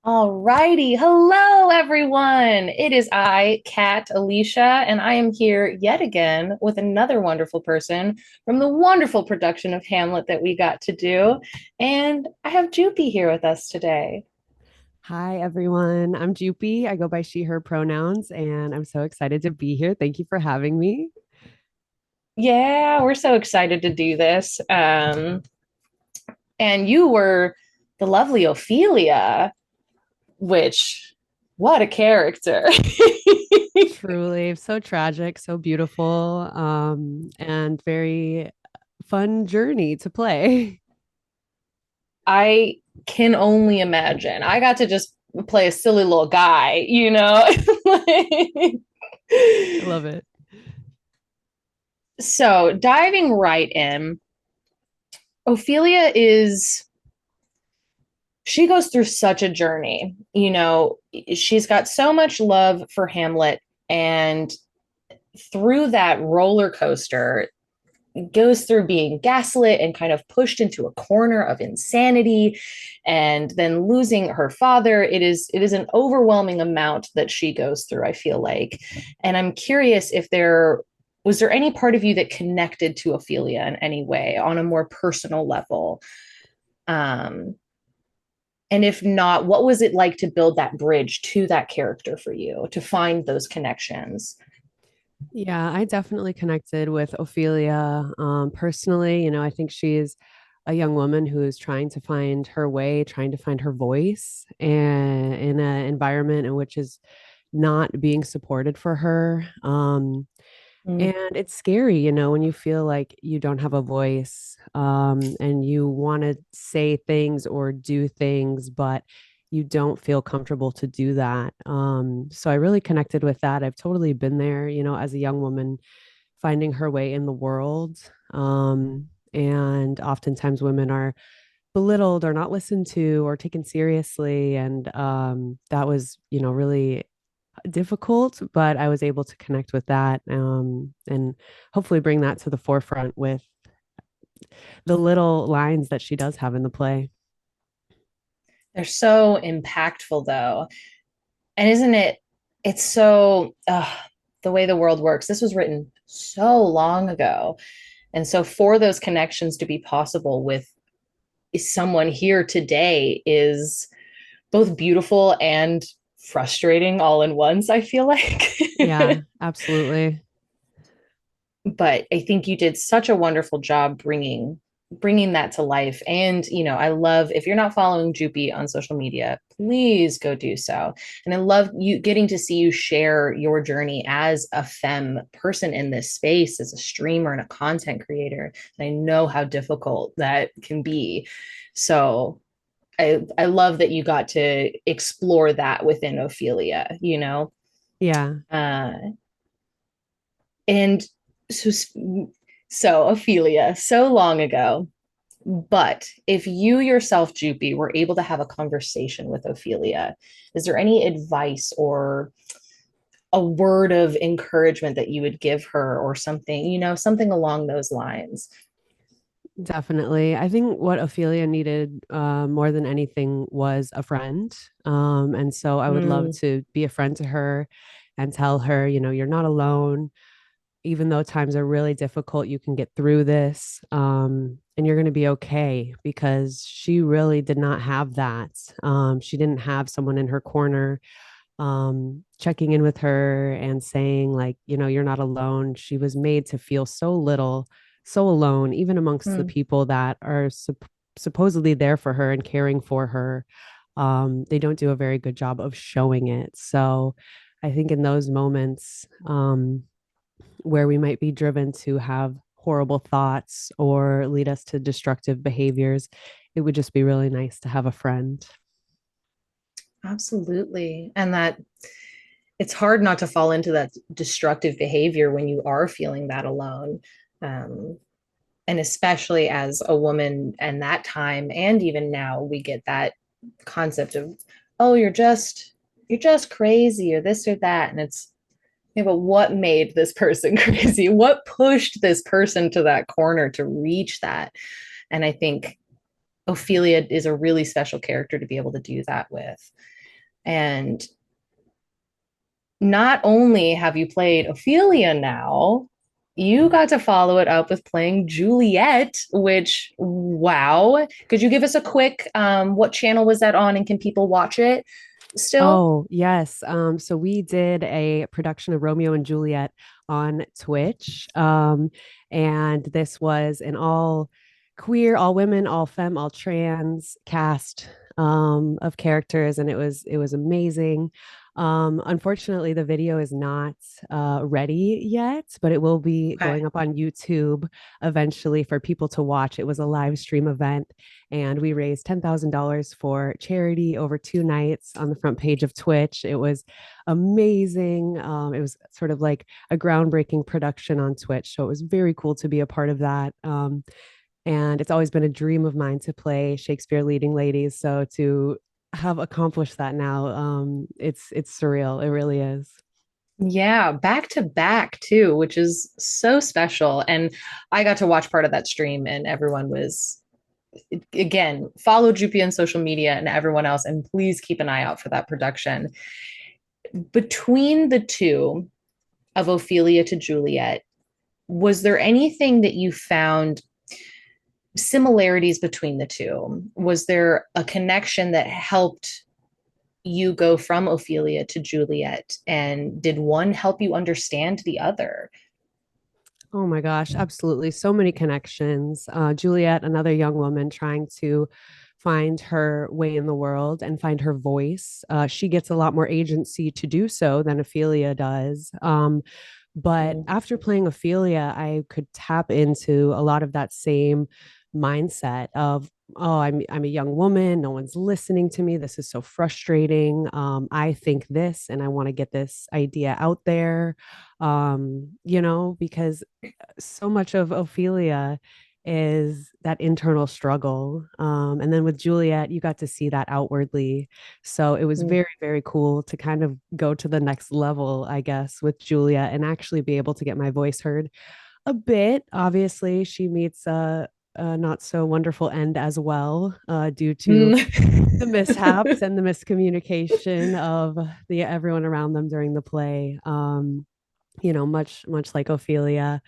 All righty. Hello, everyone. It is I, Kat Alicia, and I am here yet again with another wonderful person from the wonderful production of Hamlet that we got to do. And I have Jupie here with us today. Hi, everyone. I'm Jupie. I go by she, her pronouns, and I'm so excited to be here. Thank you for having me. Yeah, we're so excited to do this. And you were the lovely Ophelia, which, what a character. Truly so tragic, so beautiful, and very fun journey to play. I can only imagine. I got to just play a silly little guy, you know? I love it. So, diving right in, Ophelia is, she goes through such a journey. She's got so much love for Hamlet, and through that roller coaster, goes through being gaslit and kind of pushed into a corner of insanity and then losing her father. It is an overwhelming amount that she goes through, I feel like. And I'm curious if there was there any part of you that connected to Ophelia in any way on a more personal level. um and if not, what was it like to build that bridge to that character for you to find those connections? Yeah, I definitely connected with Ophelia. Personally, I think she's a young woman who is trying to find her way, trying to find her voice, and in an environment in which is not being supported for her. Mm, And it's scary, when you feel like you don't have a voice, and you want to say things or do things, but you don't feel comfortable to do that. So I really connected with that. I've totally been there, as a young woman finding her way in the world. And oftentimes women are belittled or not listened to or taken seriously. And that was, really difficult, but I was able to connect with that, and hopefully bring that to the forefront with the little lines that she does have in the play. they're so impactful though. And isn't it? It's so the way the world works. This was written so long ago. And so for those connections to be possible with someone here today is both beautiful and frustrating all in once, I feel like. Yeah, absolutely. But I think you did such a wonderful job bringing that to life. And I love, if you're not following Jupie on social media, please go do so. And I love you getting to see you share your journey as a femme person in this space, as a streamer and a content creator. And I know how difficult that can be. So I love that you got to explore that within Ophelia. Yeah. Uh, and so Ophelia, so long ago. But if you yourself, Jupie, were able to have a conversation with Ophelia, is there any advice or a word of encouragement that you would give her, or something, something along those lines? Definitely. I think what Ophelia needed, more than anything, was a friend. And so I would love Mm, to be a friend to her and tell her, you're not alone. Even though times are really difficult, you can get through this, and you're going to be okay, because she really did not have that. She didn't have someone in her corner, checking in with her and saying, like, you're not alone. She was made to feel so little, so alone, even amongst the mm. people that are supposedly there for her and caring for her. They don't do a very good job of showing it. So I think in those moments, where we might be driven to have horrible thoughts or lead us to destructive behaviors, it would just be really nice to have a friend. Absolutely. And that it's hard not to fall into that destructive behavior when you are feeling that alone. Um, and especially as a woman, and that time and even now we get that concept of, oh, you're just crazy or this or that. And it's, yeah, but what made this person crazy? What pushed this person to that corner to reach that? And I think Ophelia is a really special character to be able to do that with. And not only have you played Ophelia now, you got to follow it up with playing Juliet, which, wow. Could you give us a quick, what channel was that on and can people watch it still? Oh, yes. So we did a production of Romeo and Juliet on Twitch. And this was an all queer, all women, all femme, all trans cast of characters, and it was amazing. Unfortunately, the video is not ready yet, but it will be Okay. going up on YouTube eventually for people to watch. It was a live stream event, and we raised $10,000 for charity over 2 nights on the front page of Twitch. It was amazing. It was sort of like a groundbreaking production on Twitch, so it was very cool to be a part of that. And it's always been a dream of mine to play Shakespeare leading ladies. So to have accomplished that now, it's surreal. It really is. Yeah, back to back too, which is so special. And I got to watch part of that stream, and everyone was, again, follow Jupie on social media and everyone else, and please keep an eye out for that production. Between the two, of Ophelia to Juliet, was there anything that you found similarities between the two? Was there a connection that helped you go from Ophelia to Juliet? And did one help you understand the other? Oh my gosh, absolutely. So many connections. Juliet, another young woman trying to find her way in the world and find her voice. She gets a lot more agency to do so than Ophelia does. But Mm. after playing Ophelia, I could tap into a lot of that same mindset of, oh, I'm a young woman, no one's listening to me. This is so frustrating. I think this and I want to get this idea out there. Because so much of Ophelia is that internal struggle. And then with Juliet, you got to see that outwardly. So it was very, very cool to kind of go to the next level, I guess, with Juliet and actually be able to get my voice heard a bit. Obviously, she meets a not so wonderful end as well, due to Mm. the mishaps and the miscommunication of the everyone around them during the play. Much like Ophelia,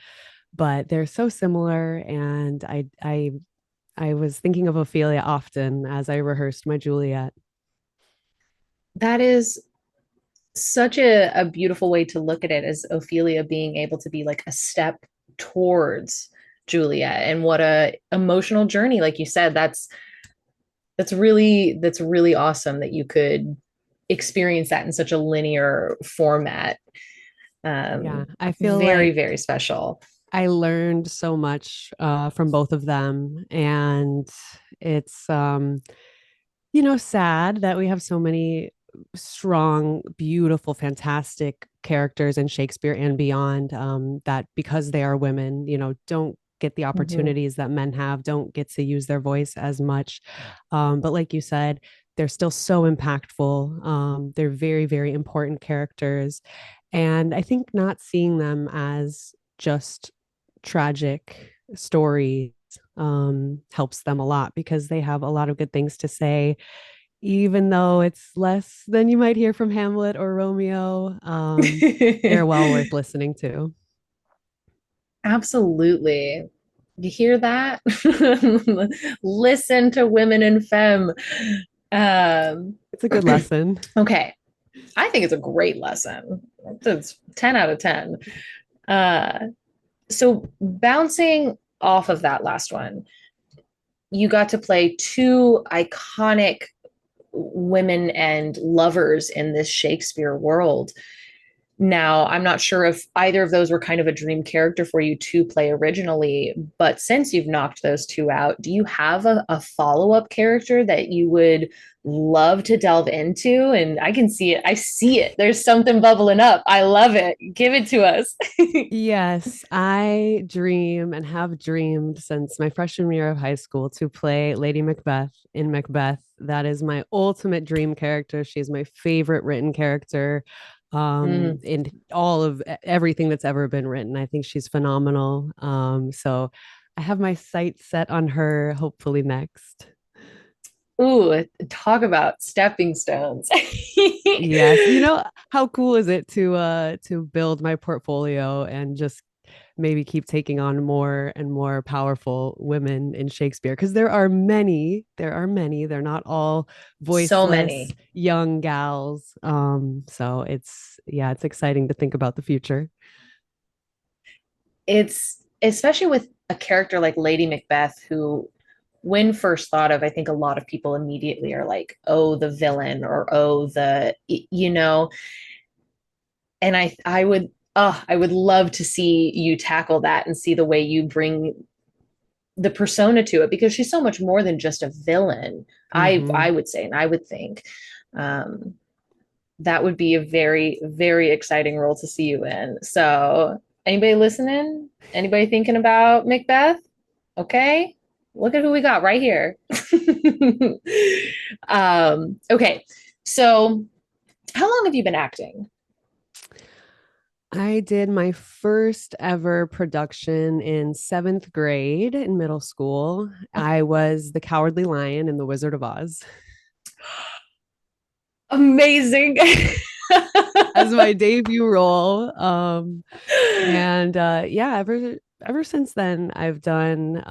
but they're so similar. And I was thinking of Ophelia often as I rehearsed my Juliet. That is such a beautiful way to look at it, as Ophelia being able to be like a step towards Juliet, and what a emotional journey. Like you said, that's really awesome that you could experience that in such a linear format. Yeah, I feel Very, like very special. I learned so much from both of them, and it's sad that we have so many strong, beautiful, fantastic characters in Shakespeare and beyond, that because they are women, don't get the Mhm. opportunities that men have, don't get to use their voice as much. But like you said, they're still so impactful. They're very, very important characters. And I think not seeing them as just tragic stories helps them a lot because they have a lot of good things to say, even though it's less than you might hear from Hamlet or Romeo. They're well worth listening to. Absolutely. You hear that? Listen to women in femme. Um, It's a good lesson. okay. I think it's a great lesson. It's 10 out of 10. Uh, so bouncing off of that last one, you got to play two iconic women and lovers in this Shakespeare world. Now, I'm not sure if either of those were kind of a dream character for you to play originally, but since you've knocked those two out, do you have a follow up character that you would love to delve into? And I can see it. I see it. There's something bubbling up. I love it. Give it to us. Yes, I dream and have dreamed since my freshman year of high school to play Lady Macbeth in Macbeth. That is my ultimate dream character. She's my favorite written character Mm. in all of everything that's ever been written. I think she's phenomenal. So I have my sights set on her hopefully next. Ooh, talk about stepping stones. Yes. You know, how cool is it to build my portfolio and just maybe keep taking on more and more powerful women in Shakespeare? Because there are many. They're not all So voiceless many. young gals. So it's yeah, it's exciting to think about the future. It's especially with a character like Lady Macbeth, who, when first thought of, I think a lot of people immediately are like, oh, the villain, or oh, and I would love to see you tackle that and see the way you bring the persona to it, because she's so much more than just a villain. I Hmm. would say, and I would think, um, that would be a very, very exciting role to see you in. So, anybody listening? Anybody thinking about Macbeth? Okay, look at who we got right here. Okay, so how long have you been acting? I did my first ever production in seventh grade in middle school. I was the Cowardly Lion in The Wizard of Oz Amazing. as my debut role. And yeah, ever since then, I've done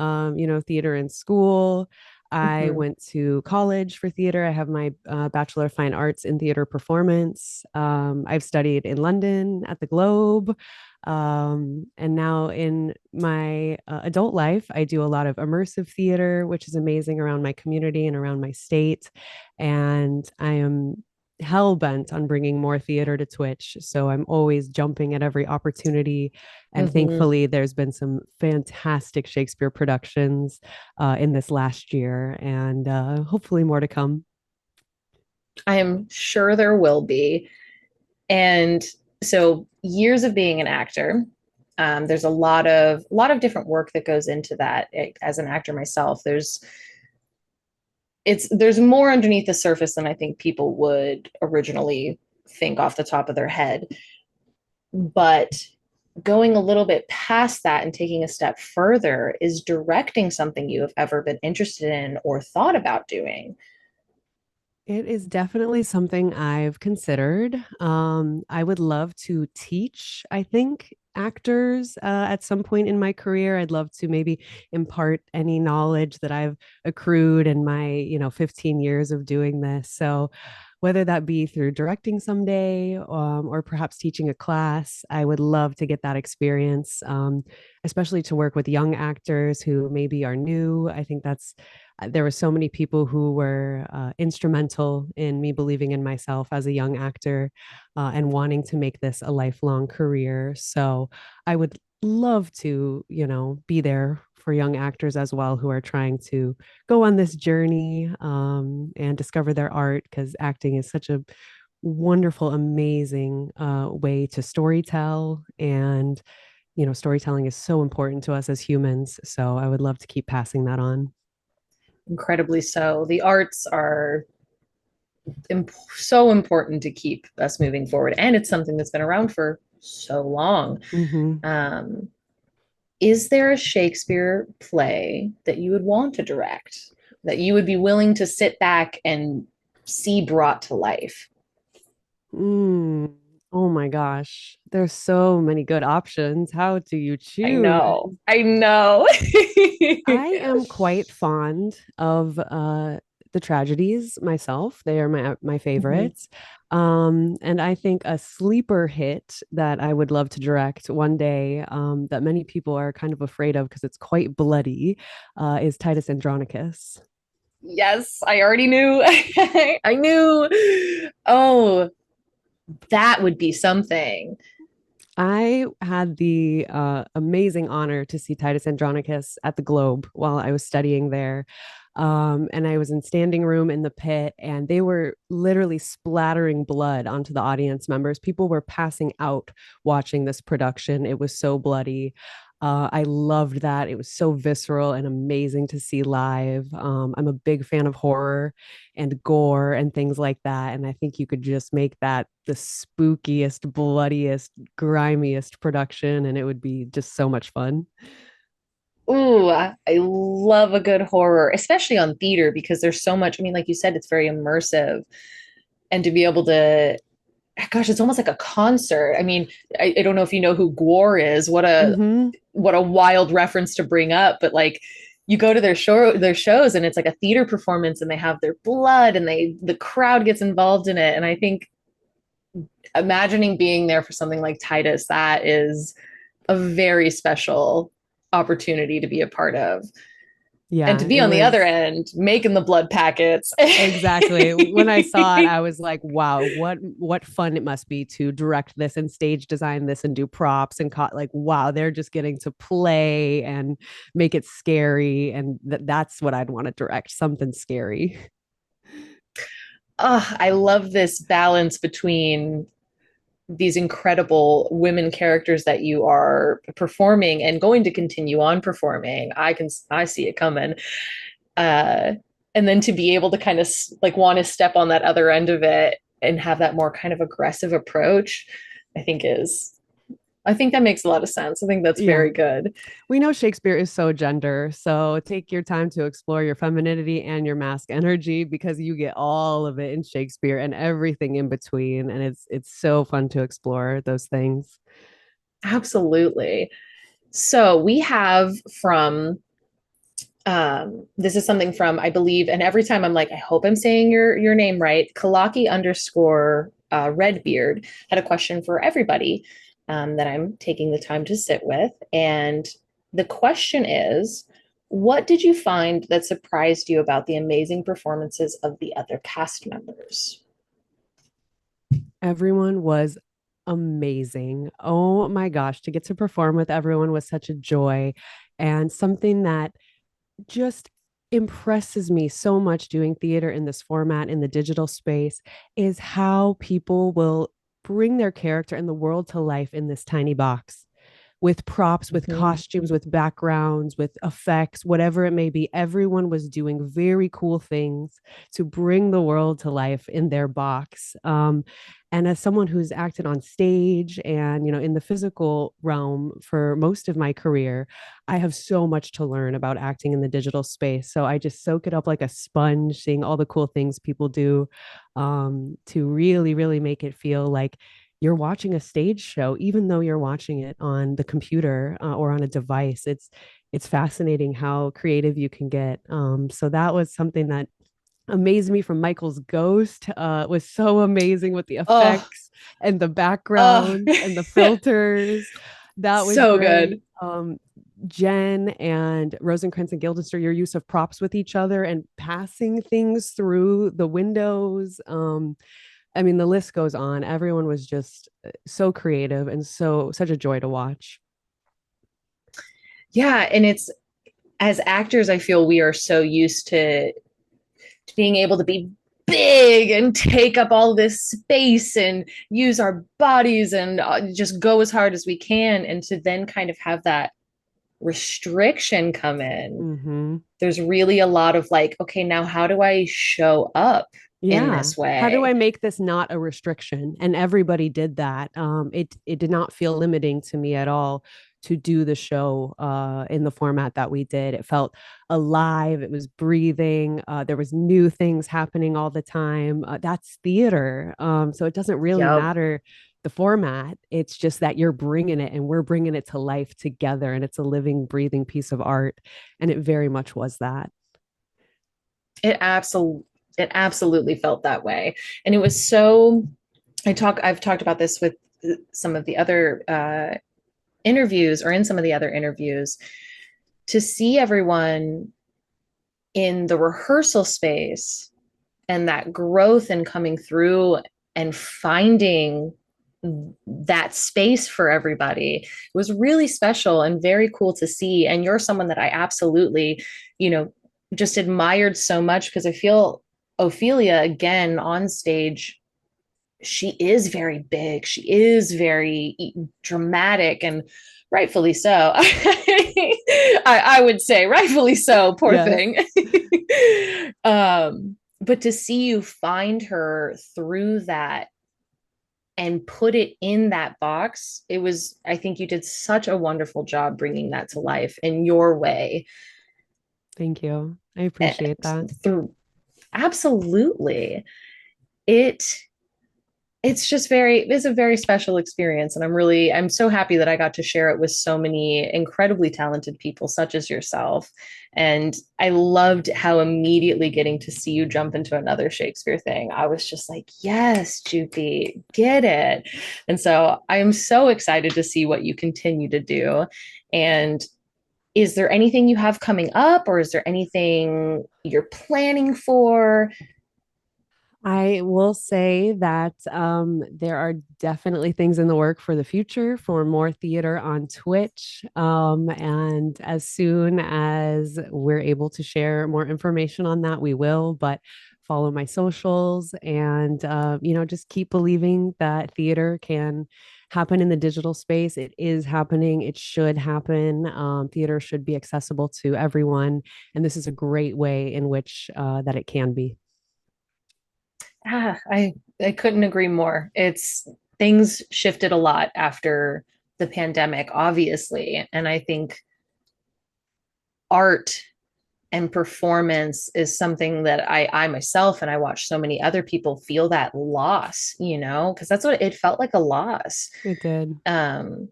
theater in school. I Mhm, went to college for theater. I have my Bachelor of Fine Arts in Theater Performance. I've studied in London at the Globe. And now in my adult life, I do a lot of immersive theater, which is amazing around my community and around my state. And I am hell bent on bringing more theater to Twitch. So I'm always jumping at every opportunity. And mhm. thankfully, there's been some fantastic Shakespeare productions in this last year, and hopefully more to come. I am sure there will be. And so, years of being an actor, there's a lot of different work that goes into that. As an actor myself, there's more underneath the surface than I think people would originally think off the top of their head. But going a little bit past that and taking a step further, is directing something you have ever been interested in or thought about doing? It is definitely something I've considered. I would love to teach, I think, actors at some point in my career. I'd love to maybe impart any knowledge that I've accrued in my, 15 years of doing this. So, whether that be through directing someday or perhaps teaching a class, I would love to get that experience, especially to work with young actors who maybe are new. I think there were so many people who were instrumental in me believing in myself as a young actor and wanting to make this a lifelong career. So I would love to, be there for young actors as well who are trying to go on this journey and discover their art because acting is such a wonderful, amazing way to storytell. And, storytelling is so important to us as humans. So I would love to keep passing that on. Incredibly so. The arts are so important to keep us moving forward, and it's something that's been around for so long. Mm-hmm. Um, is there a Shakespeare play that you would want to direct, that you would be willing to sit back and see brought to life? Mm. Oh my gosh. There's so many good options. How do you I choose? know. I know. I am quite fond of the tragedies myself. They are my Mhm. favorites. And I think a sleeper hit that I would love to direct one day that many people are kind of afraid of because it's quite bloody is Titus Andronicus. Yes, I already knew. I knew. Oh, that would be something. I had the amazing honor to see Titus Andronicus at the Globe while I was studying there. And I was in standing room in the pit, and they were literally splattering blood onto the audience members. People were passing out watching this production. It was so bloody. I loved that. It was so visceral and amazing to see live. I'm a big fan of horror and gore and things like that. And I think you could just make that the spookiest, bloodiest, grimiest production, and it would be just so much fun. Ooh, I love a good horror, especially on theater because there's so much. I mean, like you said, it's very immersive. And to be able to, gosh, it's almost like a concert. I mean, I don't know if you know who Gore is. Hmm. What a wild reference to bring up, but like you go to their shows and it's like a theater performance and they have their blood and the crowd gets involved in it. And I think imagining being there for something like Titus, that is a very special opportunity to be a part of. And to Yeah, be it on the other was. end, making the blood packets. Exactly. When I saw it, I was like, wow, what fun it must be to direct this and stage design this and do props and like wow, they're just getting to play and make it scary and that's what I'd want to direct, something scary. Oh, I love this balance between these incredible women characters that you are performing and going to continue on performing. I see it coming. Uh and then to be able to kind of like want to step on that other end of it and have that more kind of aggressive approach, I think is I think that makes a lot of sense. I think that's Yeah. very good. We know Shakespeare is so gender, so take your time to explore your femininity and your masc energy because you get all of it in Shakespeare and everything in between and it's so fun to explore those things. Absolutely. So we have from this is something from I believe, and every time I'm like, I hope I'm saying your name right. Kalaki underscore Redbeard had a question for everybody that I'm taking the time to sit with, and the question is, what did you find that surprised you about the amazing performances of the other cast members? Everyone was amazing. Oh my gosh, to get to perform with everyone was such a joy and something that just impresses me so much doing theater in this format in the digital space is how people will bring their character and the world to life in this tiny box with props, with Mhm. costumes, with backgrounds, with effects, whatever it may be. Everyone was doing very cool things to bring the world to life in their box. And as someone who's acted on stage and in the physical realm for most of my career, I have so much to learn about acting in the digital space. So I just soak it up like a sponge, seeing all the cool things people do to really, really make it feel like you're watching a stage show, even though you're watching it on the computer or on a device. It's fascinating how creative you can get. So that was something that amazed me from Michael's Ghost. Was so amazing with the Oh, effects and the oh, backgrounds and the filters. That was so great. good. Jen and Rosencrantz and Guildenstern, your use of props with each other and passing things through the windows. I mean, the list goes on. Everyone was just so creative and such a joy to watch. Yeah, and it's as actors, I feel we are so used to being able to be big and take up all this space and use our bodies and just go as hard as we can. And to then kind of have that restriction come in, Hmm. there's really a lot of like, okay, now how do I show up in Yeah. this How do I way? make this not a restriction? And everybody did that. It did not feel limiting to me at all to do the show in the format that we did. It felt alive. It was breathing. There was new things happening all the time. That's theater. So it doesn't really Yep. matter the format. It's just that you're bringing it and we're bringing it to life together. And it's a living, breathing piece of art. And it very much was that. It absolutely it absolutely felt that way. And it was so I've talked about this with some of the other interviews or in some of the other interviews to see everyone in the rehearsal space and that growth and coming through and finding that space for everybody was really special and very cool to see. And you're someone that I absolutely, you know, just admired so much because I feel Ophelia again on stage, she is very big. She is very dramatic and rightfully so. I would say rightfully so, poor Yes. thing. But to see you find her through that and put it in that box. It was, I think you did such a wonderful job bringing that to life in your way. Thank you. I And appreciate that. through absolutely. It it's a very special experience, and I'm so happy that I got to share it with so many incredibly talented people such as yourself. And I loved how immediately getting to see you jump into another Shakespeare thing, I was just like, yes, Jupie, get it. And so I am so excited to see what you continue to do. And is there anything you have coming up, or is there anything you're planning for? I will say that there are definitely things in the work for the future for more theater on Twitch. And as soon as we're able to share more information on that, we will. But follow my socials and, just keep believing that theater can happen in the digital space. It is happening, it should happen. Theater should be accessible to everyone. And this is a great way in which that it can be. I couldn't agree more. It's things shifted a lot after the pandemic, obviously. And I think art and performance is something that I myself and I watch so many other people feel that loss, because that's what it felt like, a loss. It did. Um,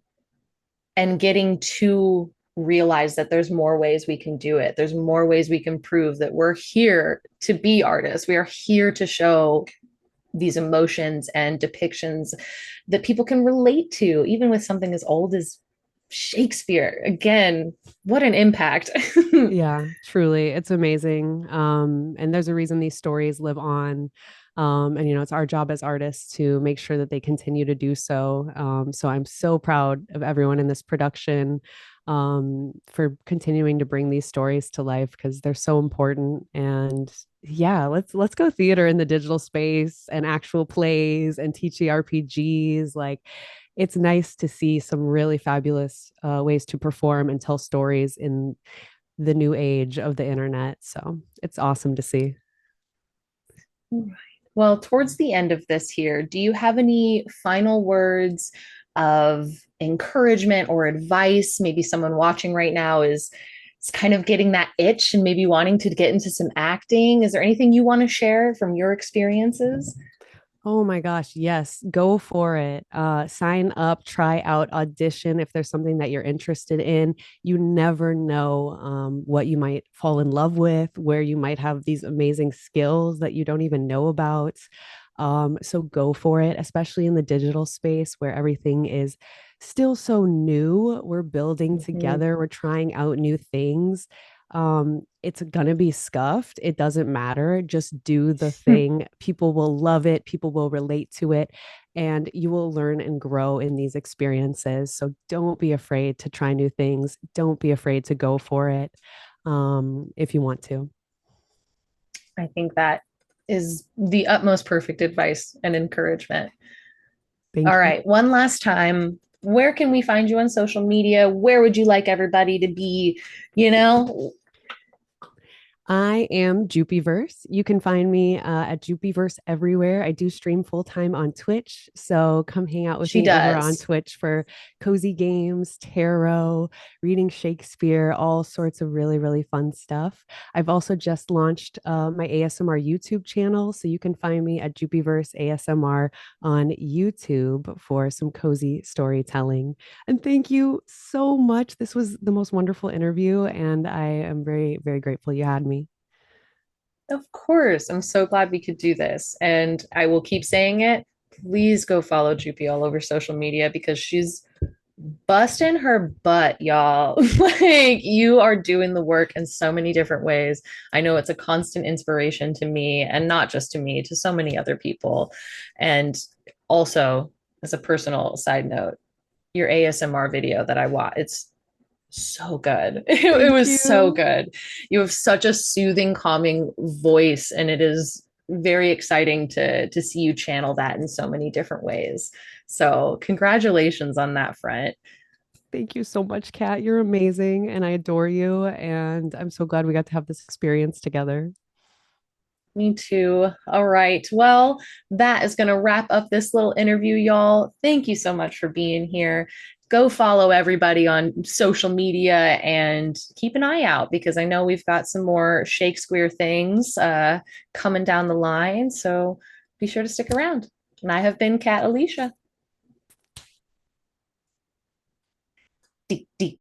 and getting to realize that there's more ways we can do it. There's more ways we can prove that we're here to be artists. We are here to show these emotions and depictions that people can relate to, even with something as old as Shakespeare. Again, what an impact. Yeah, truly. It's amazing. And there's a reason these stories live on. And it's our job as artists to make sure that they continue to do so. So I'm so proud of everyone in this production for continuing to bring these stories to life because they're so important. And yeah, let's go theater in the digital space and actual plays and TTRPGs. Like it's nice to see some really fabulous ways to perform and tell stories in the new age of the internet. So it's awesome to see. Well, towards the end of this here, do you have any final words of encouragement or advice? Maybe someone watching right now is kind of getting that itch and maybe wanting to get into some acting. Is there anything you want to share from your experiences? Oh my gosh, yes, go for it. Sign up, try out, audition if there's something that you're interested in. You never know what you might fall in love with, where you might have these amazing skills that you don't even know about. So go for it, especially in the digital space where everything is still so new. We're building Mhm. together, we're trying out new things. It's gonna be scuffed. It doesn't matter. Just do the thing. People will love it, people will relate to it, and you will learn and grow in these experiences. So don't be afraid to try new things. Don't be afraid to go for it if you want to. I think that is the utmost perfect advice and encouragement. All Thank you. right, one last time. Where can we find you on social media? Where would you like everybody to be? You know, I am Jupieverse. You can find me at Jupieverse everywhere. I do stream full time on Twitch. So come hang out with she me over on does. Twitch for cozy games, tarot, reading Shakespeare, all sorts of really, really fun stuff. I've also just launched my ASMR YouTube channel. So you can find me at Jupieverse ASMR on YouTube for some cozy storytelling. And thank you so much. This was the most wonderful interview, and I am very, very grateful you had me. Of course. I'm so glad we could do this. And I will keep saying it. Please go follow Jupie all over social media because she's busting her butt, y'all. Like you are doing the work in so many different ways. I know it's a constant inspiration to me, and not just to me, to so many other people. And also, as a personal side note, your ASMR video that I watched, it's so good. It Thank was so you. good. You have such a soothing, calming voice, and it is very exciting to see you channel that in so many different ways. So, congratulations on that front. Thank you so much, Kat. You're amazing and I adore you. And I'm so glad we got to have this experience together. Me too. All right. Well, that is going to wrap up this little interview, y'all. Thank you so much for being here. Go follow everybody on social media and keep an eye out because I know we've got some more Shakespeare things coming down the line. So be sure to stick around. And I have been Kat Alicia. Deep, deep.